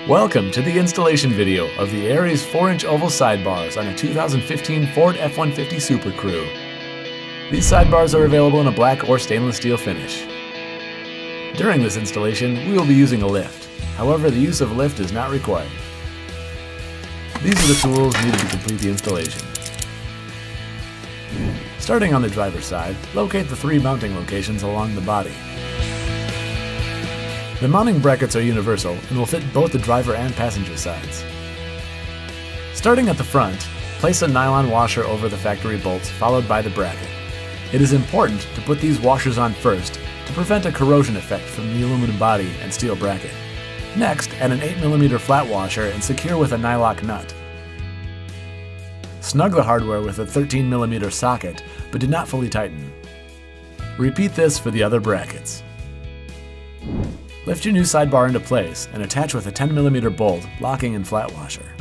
Welcome to the installation video of the ARIES 4-inch oval sidebars on a 2015 Ford F-150 Super Crew. These sidebars are available in a black or stainless steel finish. During this installation, we will be using a lift. However, the use of a lift is not required. These are the tools needed to complete the installation. Starting on the driver's side, locate the 3 mounting locations along the body. The mounting brackets are universal and will fit both the driver and passenger sides. Starting at the front, place a nylon washer over the factory bolts followed by the bracket. It is important to put these washers on first to prevent a corrosion effect from the aluminum body and steel bracket. Next, add an 8mm flat washer and secure with a nylock nut. Snug the hardware with a 13mm socket, but do not fully tighten. Repeat this for the other brackets. Lift your new sidebar into place and attach with a 10mm bolt, locking in flat washer.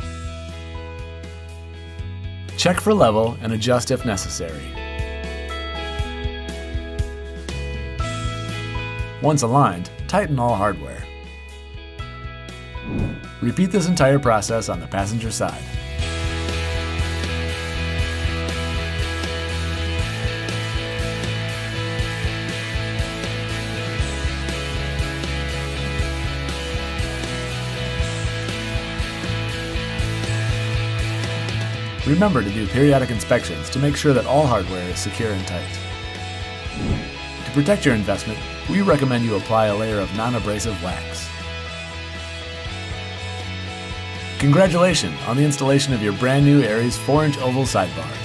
Check for level and adjust if necessary. Once aligned, tighten all hardware. Repeat this entire process on the passenger side. Remember to do periodic inspections to make sure that all hardware is secure and tight. To protect your investment, we recommend you apply a layer of non-abrasive wax. Congratulations on the installation of your brand new ARIES 4-inch oval sidebars.